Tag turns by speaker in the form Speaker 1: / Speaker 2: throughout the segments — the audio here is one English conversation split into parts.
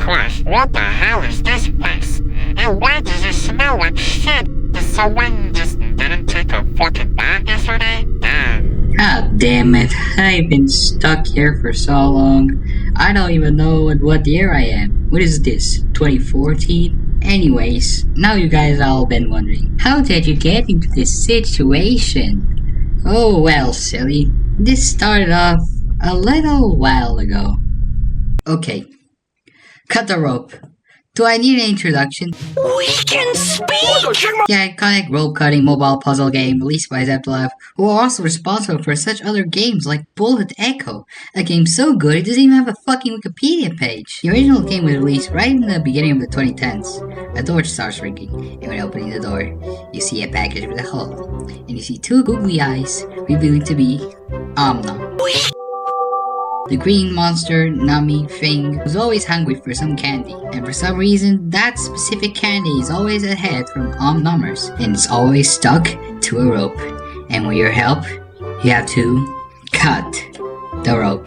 Speaker 1: course, what the hell is this place? And why does it smell like shit? Did someone just didn't take a fucking bath yesterday? Damn.
Speaker 2: God damn it, I've been stuck here for so long. I don't even know what year I am. What is this, 2014? Anyways, now you guys all been wondering, how did you get into this situation? Oh well, silly. This started off a little while ago. Okay, cut the rope. Do I need an introduction?
Speaker 3: We can speak!
Speaker 2: The iconic rope-cutting mobile puzzle game released by Zeptolab, who are also responsible for such other games like Bullet Echo, a game so good it doesn't even have a fucking Wikipedia page. The original game was released right in the beginning of the 2010s. A door starts ringing, and when opening the door, you see a package with a hole, and you see two googly eyes revealing to be Nom. The green monster, Nummy thing, was always hungry for some candy, and for some reason, that specific candy is always ahead from Numbers, and it's always stuck to a rope. And with your help, you have to cut the rope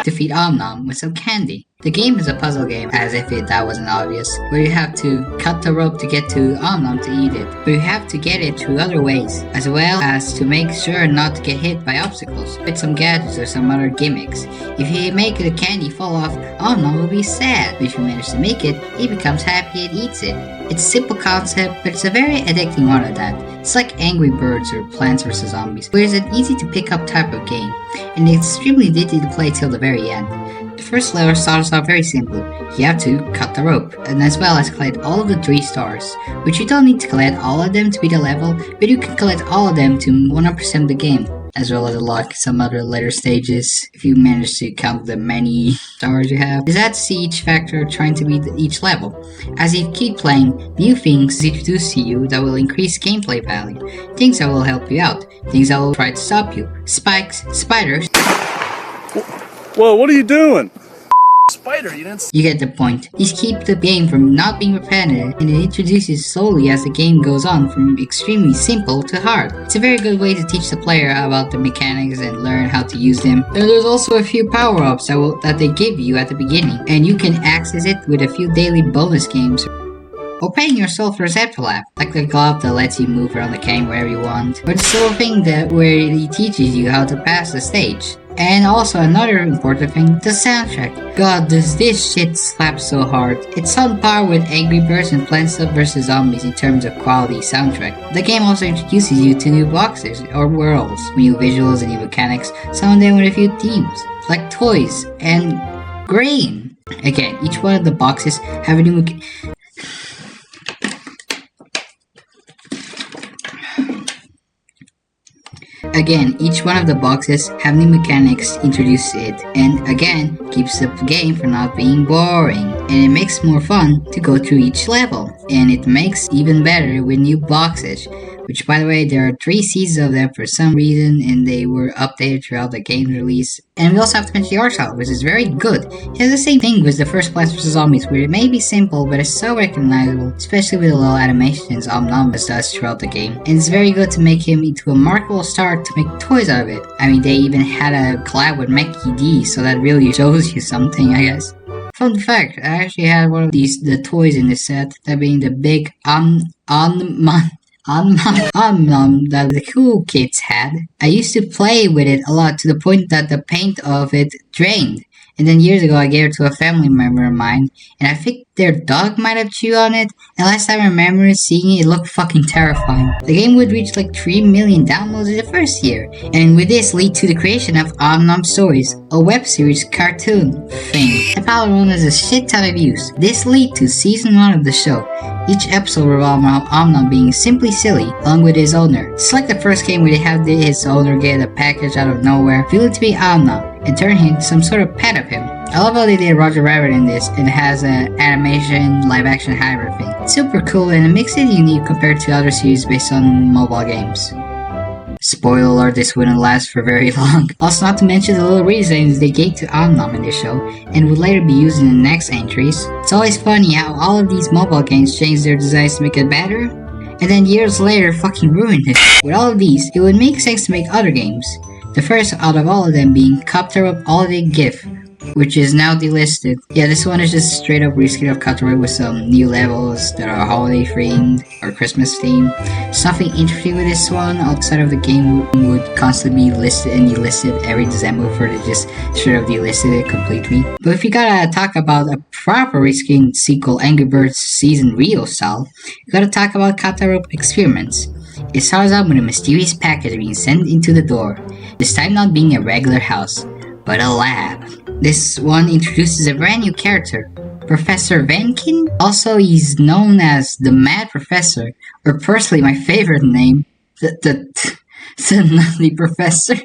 Speaker 2: to feed Nom with some candy. The game is a puzzle game, as if that wasn't obvious, where you have to cut the rope to get to Nom to eat it, but you have to get it through other ways, as well as to make sure not to get hit by obstacles, with some gadgets or some other gimmicks. If you make the candy fall off, Nom will be sad, but if you manage to make it, he becomes happy and eats it. It's a simple concept, but it's a very addicting one at that. It's like Angry Birds or Plants vs. Zombies, where it's an easy to pick up type of game, and it's extremely addictive to play till the very end. The first level starts off very simple. You have to cut the rope, and as well as collect all of the 3 stars, which you don't need to collect all of them to beat the level, but you can collect all of them to 100% the game, as well as unlock some other later stages if you manage to count the many stars you have. Is that to see each factor trying to beat each level. As you keep playing, new things introduced to you that will increase gameplay value, things that will help you out, things that will try to stop you, spikes, spiders.
Speaker 4: Whoa, what are you doing? Spider, you didn't.
Speaker 2: You get the point. These keep the game from not being repetitive, and it introduces slowly as the game goes on from extremely simple to hard. It's a very good way to teach the player about the mechanics and learn how to use them. And there's also a few power-ups that they give you at the beginning, and you can access it with a few daily bonus games. Or paying yourself for Zeptolab, like the glove that lets you move around the game wherever you want, or the sort of thing where he teaches you how to pass the stage. And also another important thing, the soundtrack. God, does this shit slap so hard. It's on par with Angry Birds and Plants vs. Zombies in terms of quality soundtrack. The game also introduces you to new boxes or worlds, new visuals and new mechanics, some of them with a few themes, like toys and grain. Again, each one of the boxes have a new Again, each one of the boxes have new mechanics introduced to it, and again, keeps the game from not being boring, and it makes more fun to go through each level, and it makes even better with new boxes, which by the way, there are 3 seasons of them for some reason, and they were updated throughout the game's release. And we also have to mention the art style, which is very good. It has the same thing with the first Plants vs. Zombies, where it may be simple, but it's so recognizable, especially with the little animations Nom does throughout the game. And it's very good to make him into a marketable star to make toys out of it. I mean, they even had a collab with Mackie D, so that really shows you something, I guess. Fun fact, I actually had one of the toys in this set, that being the big that the cool kids had. I used to play with it a lot to the point that the paint of it drained. And then years ago I gave it to a family member of mine, and I think their dog might have chewed on it, and last time I remember seeing it, it looked fucking terrifying. The game would reach like 3 million downloads in the first year, and with this lead to the creation of Nom Stories, a web series cartoon thing. The power one has a shit ton of views. This lead to season 1 of the show. Each episode revolves around Nom being simply silly, along with his owner. It's like the first game where they have his owner get a package out of nowhere, feel it to be Nom, and turn him into some sort of pet of him. I love how they did Roger Rabbit in this, and it has an animation, live action hybrid thing. It's super cool, and it makes it unique compared to other series based on mobile games. Spoiler alert, this wouldn't last for very long. Also, not to mention the little redesigns they gave to Nom in this show, and would later be used in the next entries. It's always funny how all of these mobile games change their designs to make it better, and then years later fucking ruin it. With all of these, it would make sense to make other games. The first out of all of them being Copter Up Holiday Gift, which is now delisted. Yeah, this one is just straight up reskin of Cut the Rope with some new levels that are holiday themed or Christmas themed. There's nothing interesting with this one outside of the game would constantly be listed and delisted every December before they just straight up delisted it completely. But if you gotta talk about a proper reskin sequel, Angry Birds Season Rio style, you gotta talk about Cut the Rope Experiments. It starts out with a mysterious package being sent into the door, this time not being a regular house, but a lab. This one introduces a brand new character, Professor Venkin. Also, he's known as the Mad Professor, or personally my favorite name, the Nutty Professor.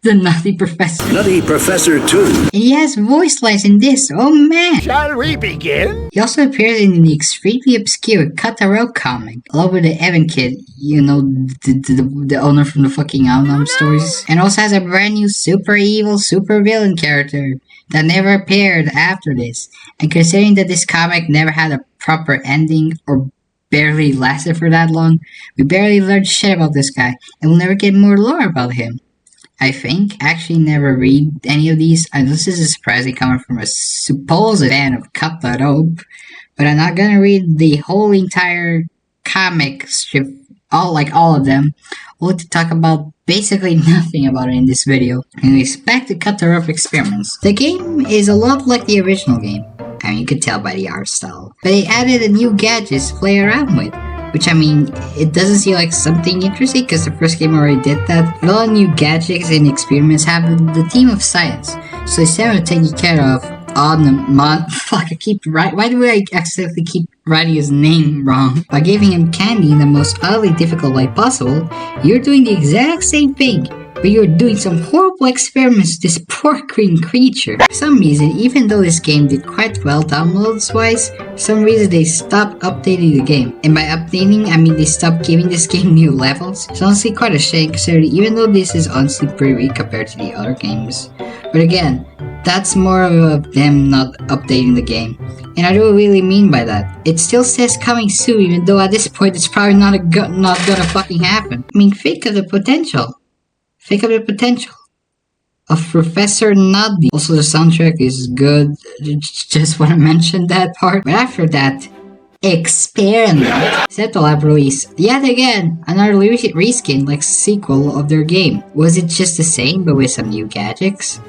Speaker 2: The Nutty Professor.
Speaker 3: Nutty Professor 2.
Speaker 2: And he has voice lines in this, oh man!
Speaker 3: Shall we begin?
Speaker 2: He also appears in the extremely obscure Cut the Rope comic, along with the Evan kid, you know, the owner from the fucking Nom stories. And also has a brand new super evil, super villain character that never appeared after this. And considering that this comic never had a proper ending, or barely lasted for that long, we barely learned shit about this guy, and we'll never get more lore about him. I think. Actually never read any of these, and this is surprising coming from a supposed fan of Cut the Rope, but I'm not gonna read the whole entire comic strip, all of them. We'll talk about basically nothing about it in this video. Anyways, back to Cut the Rope Experiments. The game is a lot like the original game. I mean, you could tell by the art style. But they added a new gadgets to play around with. Which, I mean, it doesn't seem like something interesting because the first game already did that. But all the new gadgets and experiments have the theme of science. So instead of taking care of fuck, why do I accidentally keep writing his name wrong? By giving him candy in the most utterly difficult way possible, you're doing the exact same thing, but you're doing some horrible experiments with this poor green creature. For some reason, even though this game did quite well downloads-wise, for some reason they stopped updating the game. And by updating, I mean they stopped giving this game new levels. It's honestly quite a shame considering even though this is honestly pretty weak compared to the other games. But again, that's more of them not updating the game. And I don't really mean by that. It still says coming soon even though at this point it's probably not gonna fucking happen. I mean, think of the potential. Think of the potential of Professor Nutty. Also, the soundtrack is good. Just want to mention that part. But after that, Experiment. Zeptolab released, yet again, another reskin like sequel of their game. Was it just the same but with some new gadgets?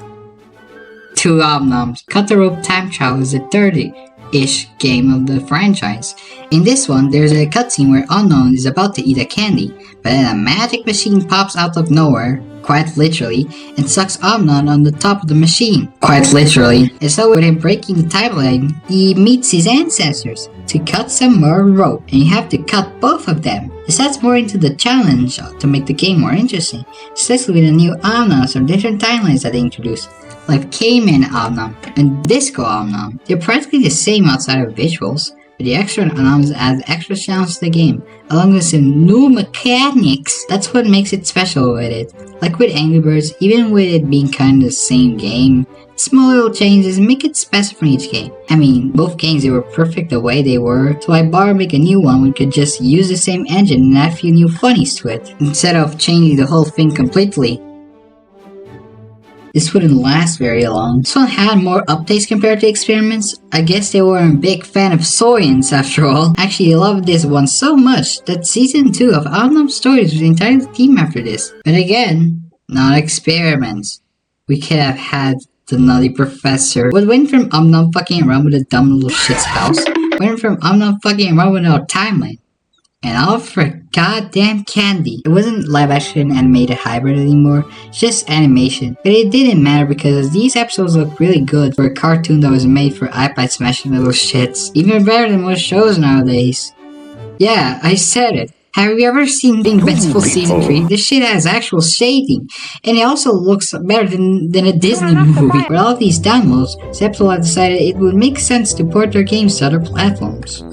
Speaker 2: Two Noms. Cut the Rope Time Trial is the third-ish game of the franchise. In this one, there's a cutscene where Unknown is about to eat a candy, but then a magic machine pops out of nowhere, quite literally, and sucks Omnon on the top of the machine, quite literally. And so with him breaking the timeline, he meets his ancestors to cut some more rope, and you have to cut both of them. This adds more into the challenge to make the game more interesting, especially with the new Omnons or different timelines that they introduced, like Cayman Omnon and Disco Omnon. They're practically the same outside of visuals, but the extra Omnons add extra challenge to the game, along with some new mechanics. That's what makes it special with it. Like with Angry Birds, even with it being kind of the same game, small little changes make it special for each game. I mean, both games they were perfect the way they were, so why bother make a new one when we could just use the same engine and add a few new funnies to it, instead of changing the whole thing completely. This wouldn't last very long. This one had more updates compared to Experiments. I guess they weren't a big fan of Soyans after all. Actually, I loved this one so much that Season 2 of Unknown Stories was entirely themed after this. But again, not Experiments. We could have had the Nutty Professor. But went from Unknown fucking around with a dumb little shit's house. Went from Unknown fucking around with our timeline. And all for goddamn candy. It wasn't live action animated hybrid anymore, just animation. But it didn't matter because these episodes look really good for a cartoon that was made for iPad smashing little shits. Even better than most shows nowadays. Yeah, I said it. Have you ever seen Invincible Season 3? This shit has actual shading. And it also looks better than a Disney movie. With all of these downloads, Zeptolab decided it would make sense to port their games to other platforms,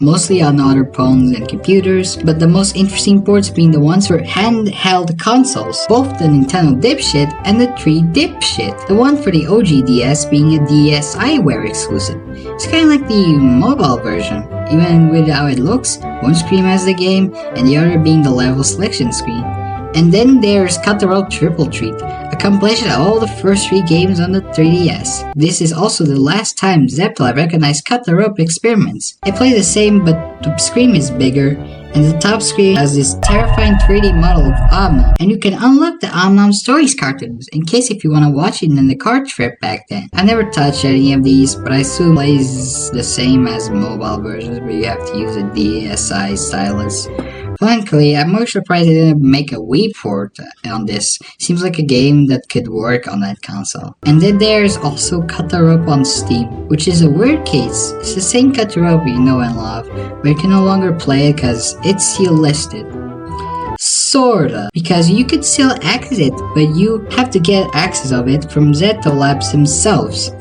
Speaker 2: mostly on other phones and computers, but the most interesting ports being the ones for handheld consoles, both the Nintendo dipshit and the 3 dipshit. The one for the OG DS being a DSiWare exclusive. It's kinda like the mobile version, even with how it looks, one screen has the game and the other being the level selection screen. And then there's Cut the Rope Triple Treat, a a compilation of all the first 3 games on the 3DS. This is also the last time Zeptolab recognized cut the rope experiments. It plays the same, but the screen is bigger, and the top screen has this terrifying 3D model of Omnom, and you can unlock the Omnom Stories cartoons, in case if you want to watch it in the card trip back then. I never touched any of these, but I assume it plays the same as mobile versions, where you have to use a DSi stylus. Frankly, I'm more surprised they didn't make a Wii port on this. Seems like a game that could work on that console. And then there's also Cut the Rope on Steam, which is a weird case. It's the same Cut the Rope you know and love, but you can no longer play it because it's still listed. Sorta, because you could still access it, but you have to get access of it from Zeptolab themselves.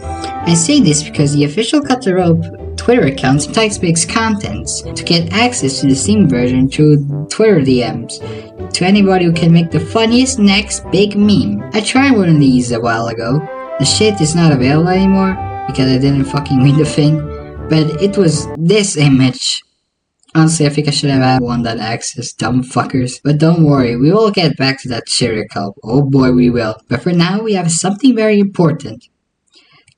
Speaker 2: I say this because the official Cut the Rope Twitter account sometimes makes contents to get access to the Steam version through Twitter DMs to anybody who can make the funniest next big meme. I tried one of these a while ago. The shit is not available anymore because I didn't fucking win the thing, but it was this image. Honestly, I think I should have had one that access, dumb fuckers. But don't worry, we will get back to that shitty cup. Oh boy, we will. But for now, we have something very important.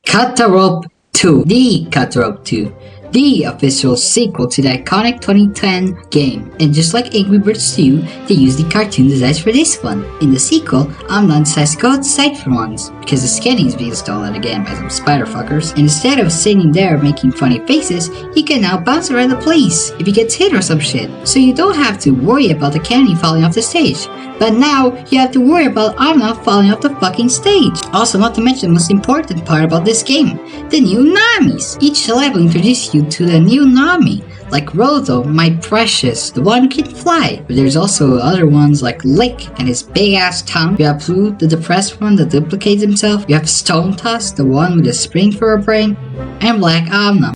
Speaker 2: Cut the Rope 2. The Cut the Rope 2. The official sequel to the iconic 2010 game. And just like Angry Birds 2, they used the cartoon designs for this one. In the sequel, Omnon decides to go outside for once, because the scanning is being stolen again by some spider fuckers. And instead of sitting there making funny faces, he can now bounce around the place if he gets hit or some shit. So you don't have to worry about the candy falling off the stage. But now, you have to worry about Omnon falling off the fucking stage. Also, not to mention the most important part about this game, the new Namis. Each level introduces you to the new Nami, like Roto, my precious, the one who can fly. But there's also other ones like Lick and his big ass tongue. You have Blue, the depressed one that duplicates himself. You have Stone Toss, the one with a spring for a brain. And Black Omnom.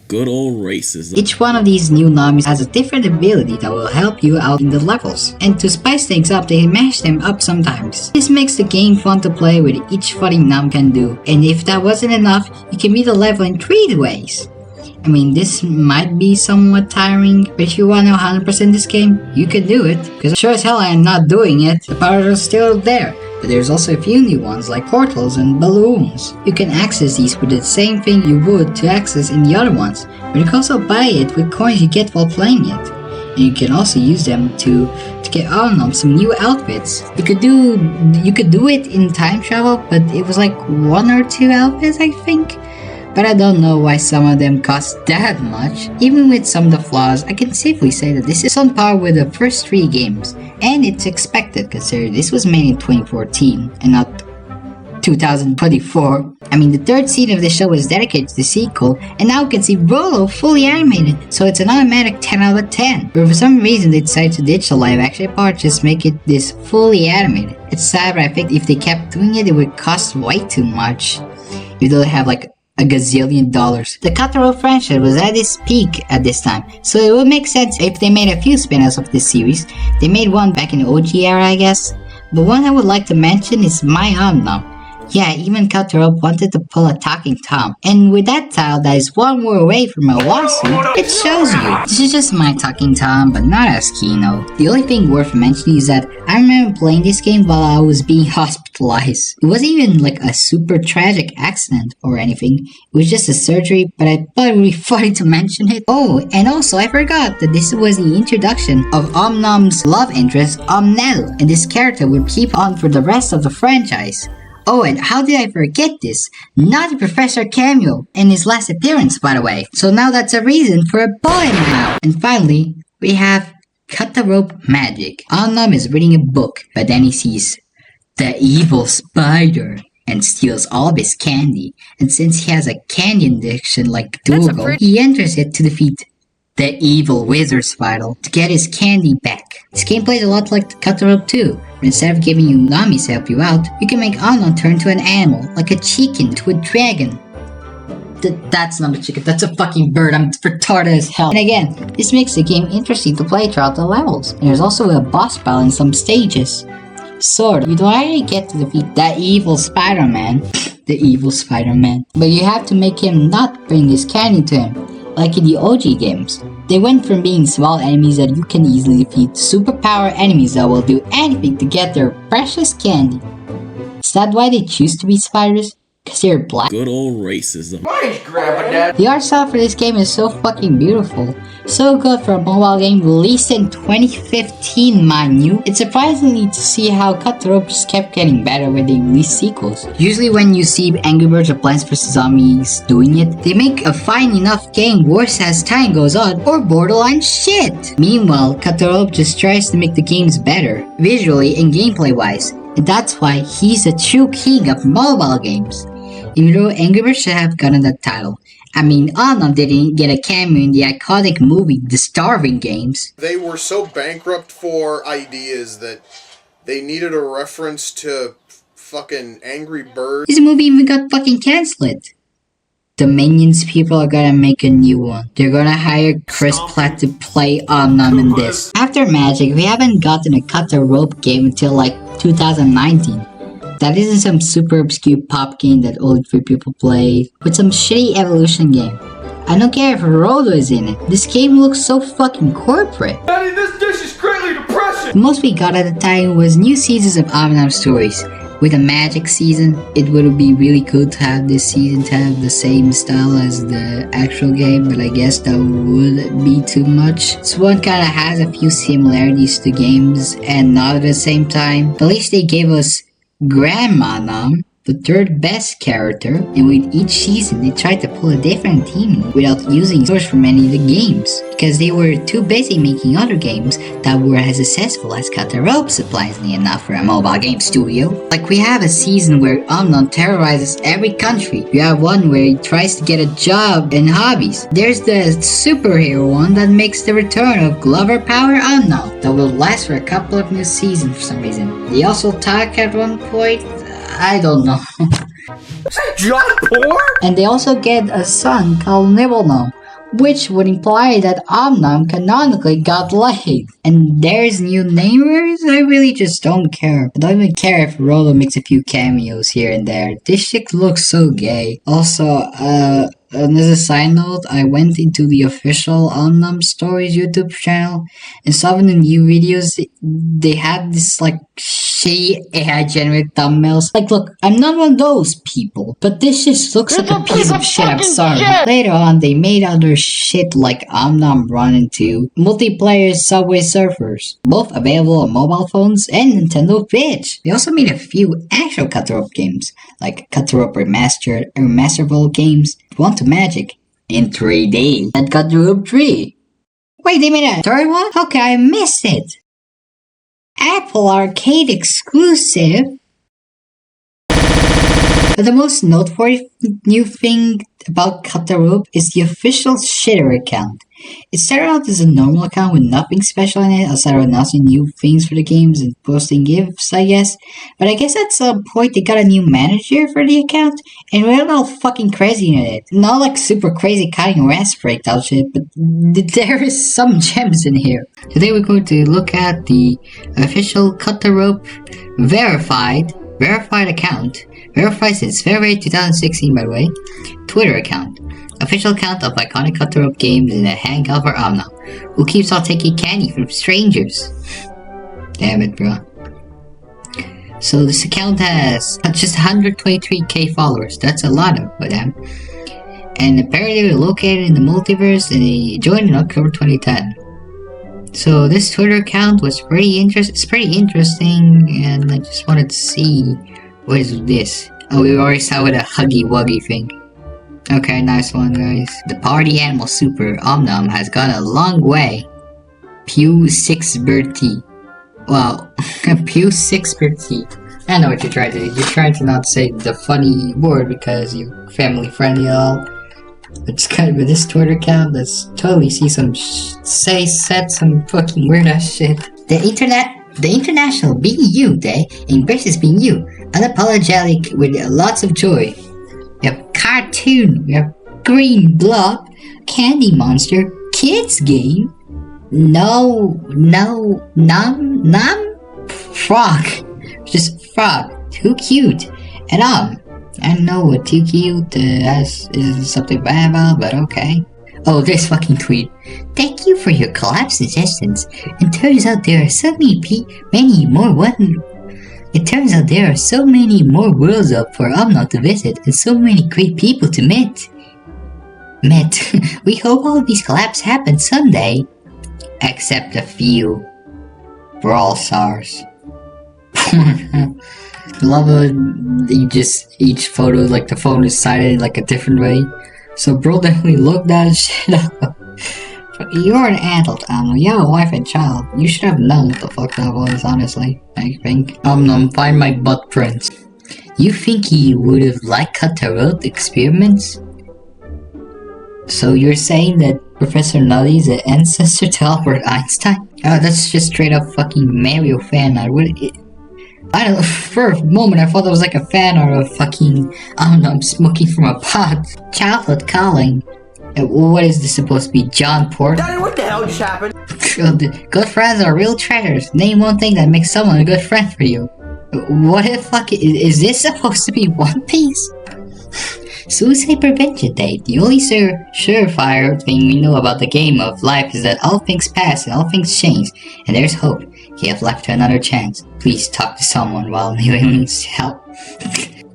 Speaker 5: Good old racism.
Speaker 2: Each one of these new Namis has a different ability that will help you out in the levels. And to spice things up, they mash them up sometimes. This makes the game fun to play with each funny Nam can do. And if that wasn't enough, you can beat the level in 3 ways. I mean, this might be somewhat tiring, but if you want to 100% this game, you can do it. Because sure as hell I am not doing it, the powers are still there. But there's also a few new ones like portals and balloons. You can access these with the same thing you would to access in the other ones, but you can also buy it with coins you get while playing it. And you can also use them to get on some new outfits. You could do it in time travel, but it was like 1 or 2 outfits I think. But I don't know why some of them cost that much. Even with some of the flaws, I can safely say that this is on par with the first 3 games. And it's expected considering this was made in 2014 and not 2024. I mean, the 3rd scene of the show is dedicated to the sequel, and now we can see Rolo fully animated, so it's an automatic 10 out of 10. But for some reason they decided to ditch the live action part, just make it this fully animated. It's sad, but I think if they kept doing it, it would cost way too much. You don't have like a gazillion dollars. The Cut the Rope franchise was at its peak at this time, so it would make sense if they made a few spin-offs of this series. They made one back in the OG era, I guess. But one I would like to mention is My Omnom. Yeah, even Cut the Rope wanted to pull a Talking Tom. And with that title that is 1 more away from a lawsuit, it shows you. This is just my Talking Tom, but not as Kino. The only thing worth mentioning is that I remember playing this game while I was being hospitalized. It wasn't even like a super tragic accident or anything. It was just a surgery, but I thought it would be funny to mention it. Oh, and also I forgot that this was the introduction of Omnom's love interest, Omnel, and this character would keep on for the rest of the franchise. Oh, and how did I forget this? Naughty Professor cameo in his last appearance, by the way. So now that's a reason for a poem now. And finally, we have Cut the Rope Magic. Omnom is reading a book, but then he sees the evil spider and steals all of his candy. And since he has a candy addiction like Dougal, he enters it to defeat the evil wizard spider to get his candy back. This game plays a lot like Cut the Rope 2, but instead of giving you Namis to help you out, you can make Omnon turn to an animal, like a chicken to a dragon. That's not a chicken, that's a fucking bird, I'm retarded as hell. And again, this makes the game interesting to play throughout the levels. And there's also a boss battle in some stages. Sort of. You don't already get to defeat that evil Spider-Man. The evil Spider-Man. But you have to make him not bring his candy to him. Like in the OG games, they went from being small enemies that you can easily defeat to superpower enemies that will do anything to get their precious candy. Is that why they choose to be spiders? Cause they're black?
Speaker 5: Good old racism.
Speaker 2: The art style for this game is so fucking beautiful. So good for a mobile game released in 2015, mind you. It's surprising to see how Cut the Rope just kept getting better when they release sequels. Usually when you see Angry Birds or Plants vs Zombies doing it, they make a fine enough game worse as time goes on, or borderline shit. Meanwhile, Cut the Rope just tries to make the games better, visually and gameplay wise. And that's why he's a true king of mobile games. Even though Angry Birds should have gotten that title. I mean, Nom didn't get a cameo in the iconic movie The Starving Games.
Speaker 6: They were so bankrupt for ideas that they needed a reference to fucking Angry Birds.
Speaker 2: This movie even got fucking cancelled. The Minions people are gonna make a new one. They're gonna hire Chris Pratt to play Nom in this. After Magic, we haven't gotten a Cut the Rope game until like 2019. That isn't some super obscure pop game that only 3 people play, but some shitty evolution game. I don't care if Rodo is in it. This game looks so fucking corporate.
Speaker 7: Daddy, this dish is greatly depressing!
Speaker 2: The most we got at the time was new seasons of Nom stories. With a Magic season, it would be really cool to have this season to have the same style as the actual game, but I guess that would be too much. This one kinda has a few similarities to games and not at the same time. At least they gave us Grandma Nom, the third best character, and with each season they tried to pull a different team without using source from any of the games, because they were too busy making other games that were as successful as Cut the Rope, surprisingly enough for a mobile game studio. Like we have a season where Nom terrorizes every country. We have one where he tries to get a job and hobbies. There's the superhero one that makes the return of Glover Power Nom that will last for a couple of new seasons for some reason. They also talk at one point, I don't know.
Speaker 7: John Poor?
Speaker 2: And they also get a son called Nibble, which would imply that Nom canonically got laid. And there's new namers? I really just don't care. I don't even care if Rolo makes a few cameos here and there. This chick looks so gay. Also, as a side note, I went into the official Nom Stories YouTube channel and saw in the new videos, they had this like shitty AI generated thumbnails. Like, look, I'm not one of those people, but this just looks like a piece of shit, I'm sorry. Later on, they made other shit like Nom Run into multiplayer Subway Surfers, both available on mobile phones and Nintendo Switch. They also made a few actual Cut the Rope games, like Cut the Rope Remasterable games, One to Magic, in 3D, and Cut the Rope 3. Wait, they made a third one? How can I miss it? Apple Arcade exclusive? But the most noteworthy new thing about Cut the Rope is the official shitter account. It started out as a normal account with nothing special in it outside of announcing new things for the games and posting gifts, I guess. But I guess at some point they got a new manager for the account and went all fucking crazy in it. Not like super crazy cutting rest breakdown shit, but there is some gems in here. Today we're going to look at the official Cut the Rope verified account. Verified since February 2016, by the way. Twitter account. Official account of iconic Cut the Rope games in a hangout for Nom, who keeps on taking candy from strangers. Damn it, bro. So this account has just 123k followers. That's a lot of them. And apparently they're located in the multiverse and they joined in October 2010. So this Twitter account was pretty interesting, and I just wanted to see what is this. Oh, we already saw with a Huggy Wuggy thing. Okay, nice one, guys. The party animal super Nom has gone a long way. Pew 6 Bertie. Well, Pew 6 Bertie. I know what you're trying to do. You're trying to not say the funny word because you're family friendly and all. But just kind of with this Twitter account, let's totally see some said some fucking weird ass shit. The International Being You Day embraces being you, unapologetic with lots of joy. We have cartoon, we have green blob, candy monster, kids game, nom, frog, just frog, too cute, and I don't know what too cute is something bad about, but okay. Oh, this fucking tweet. Thank you for your collab suggestions. And turns out there are so many more It turns out there are so many more worlds up for Omnom to visit and so many great people to meet. We hope all of these collabs happen someday. Except a few. Brawl stars. Love it. Each photo, like the phone is sighted in like a different way. So bro definitely looked that shit up. You're an adult, Omnom. You have a wife and child. You should have known what the fuck that was, honestly. I think. Omnom, find my butt prints. You think he would have liked cut the road experiments? So you're saying that Professor Nutty is an ancestor to Albert Einstein? Oh, that's just straight up fucking Mario fan art. I don't know, for a moment I thought that was like a fan art of fucking, I don't know, I'm smoking from a pot. Childhood calling. What is this supposed to be, John Port?
Speaker 7: Daddy, what the hell just happened?
Speaker 2: Good friends are real treasures. Name one thing that makes someone a good friend for you. What the fuck, is this supposed to be One Piece? Suicide Prevention Day. The only surefire thing we know about the game of life is that all things pass and all things change, and there's hope. You have life to another chance. Please talk to someone while needing help.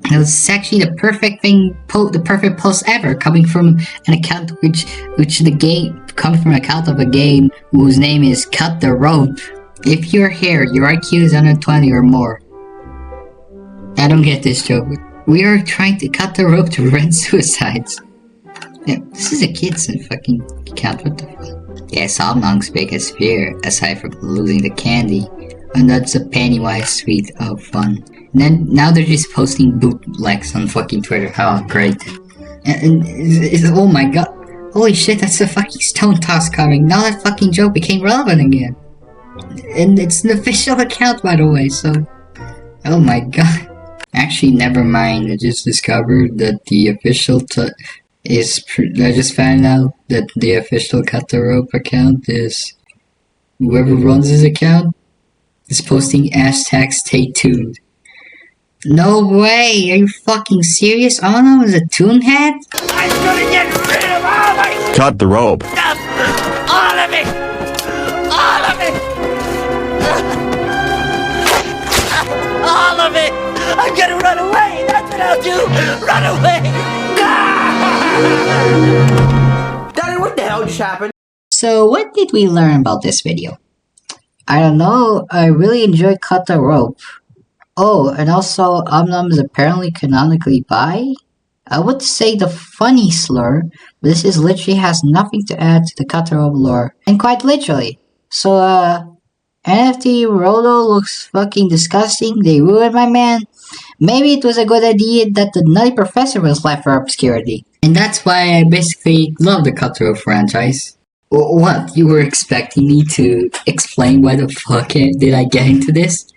Speaker 2: It was actually the perfect thing, the perfect post ever, coming from an account which the game comes from an account of a game whose name is Cut the Rope. If you're here, your IQ is under 20 or more. I don't get this joke. We are trying to cut the rope to prevent suicides. Yeah, this is a kid's fucking account. What the fuck? Yes, Omnom's biggest fear, aside from losing the candy, and that's a Pennywise suite of fun. And then now they're just posting bootlegs on fucking Twitter. Oh, great! And oh my god, holy shit! That's a fucking stone toss coming. Now that fucking joke became relevant again, and it's an official account, by the way. So, oh my god. Actually, never mind. I just discovered that the official I just found out that the official Cut the Rope account is whoever runs this account is posting hashtag stay tuned. No way! Are you fucking serious? Omnom is a toon head?
Speaker 3: I'm gonna get rid of all my
Speaker 8: Cut the rope.
Speaker 3: stuff! All of it! All of it! All of it! I'm gonna run away! That's what I'll do! Run away!
Speaker 7: Daddy, what the hell just happened?
Speaker 2: So what did we learn about this video? I don't know, I really enjoyed Cut the Rope. Oh, and also Omnom is apparently canonically bi? I would say the funny slur, but this is literally has nothing to add to the Cut the Rope lore. And quite literally. So NFT Rodo looks fucking disgusting, they ruined my man. Maybe it was a good idea that the Nutty Professor was left for obscurity. And that's why I basically love the Cut the Rope franchise. What? You were expecting me to explain why the fuck did I get into this?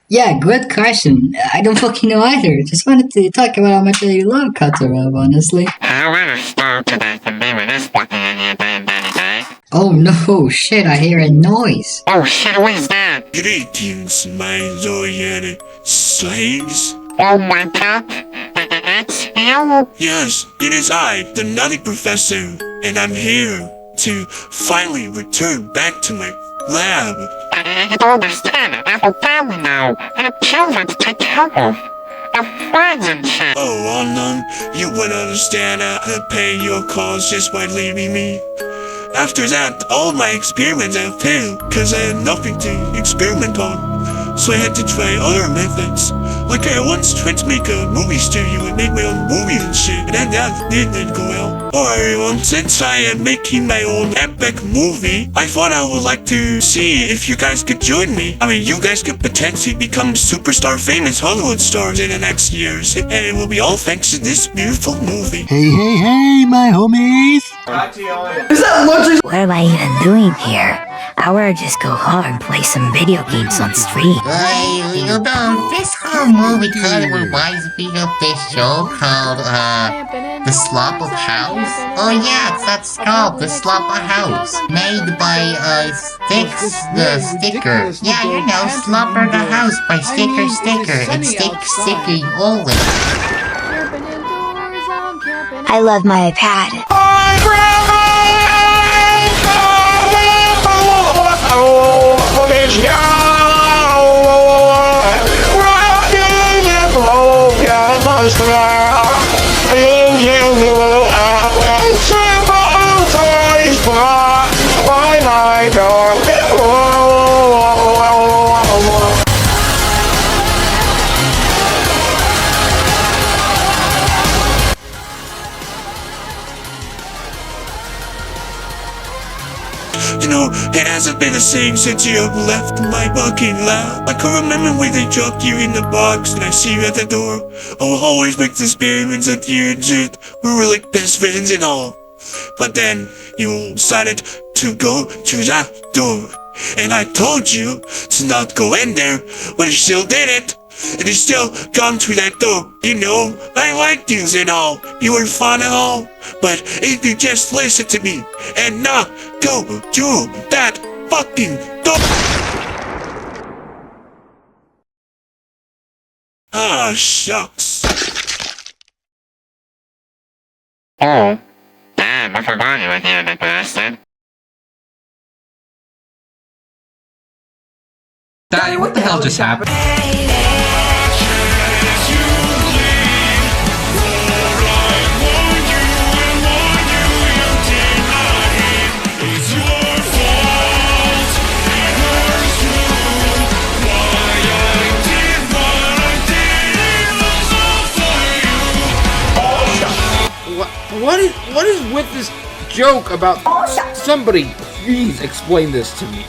Speaker 2: Yeah, good question. I don't fucking know either. Just wanted to talk about how much I love Cut the Rope, honestly.
Speaker 1: However, start today can be with this fucking idiot and daddy.
Speaker 2: Oh no, shit, I hear a noise.
Speaker 1: Oh shit, what is that?
Speaker 5: Greetings, my loyal slaves.
Speaker 1: Oh my god, it's you?
Speaker 5: Yes, it is I, the Nutty Professor, and I'm here to finally return back to my lab.
Speaker 1: I don't understand. I have a family now, and children to take care of. And friends and shit.
Speaker 5: Oh, Omnom, you wouldn't understand how to pay your calls just by leaving me. After that, all my experiments have failed, cause I had nothing to experiment on. So I had to try other methods. Like I once tried to make a movie studio and make my own movie and shit, and that didn't go well. Or since I am making my own epic movie, I thought I would like to see if you guys could join me. I mean, you guys could potentially become superstar famous Hollywood stars in the next years, and it will be all thanks to this beautiful movie.
Speaker 3: Hey, my homies!
Speaker 7: Is that lunch?
Speaker 9: What am I even doing here? I wanna just go home and play some video games on stream.
Speaker 10: You know, this whole movie kind of reminds me of this show called, The Slop of House. Oh yeah, that's called The Slop of House. Made by, Sticks the Sticker. Yeah, you know, Slopper the House by Sticker and Sticky always.
Speaker 9: I love my iPad.
Speaker 5: You know, it hasn't been the same since you have left my fucking lab. I can remember when they dropped you in the box and I see you at the door. I'll always make this experiments at you and shit. We were like best friends and all. But then you decided to go to that door. And I told you to not go in there, but you still did it. And you still gone through that door. You know, I liked you and all. You were fun and all. But if you just listen to me and not go to that fucking door. Ah, shucks.
Speaker 1: Oh. Damn, I forgot you were here, that bastard.
Speaker 7: Daddy, what the hell just happened?
Speaker 8: What is with this joke about somebody please explain this to me?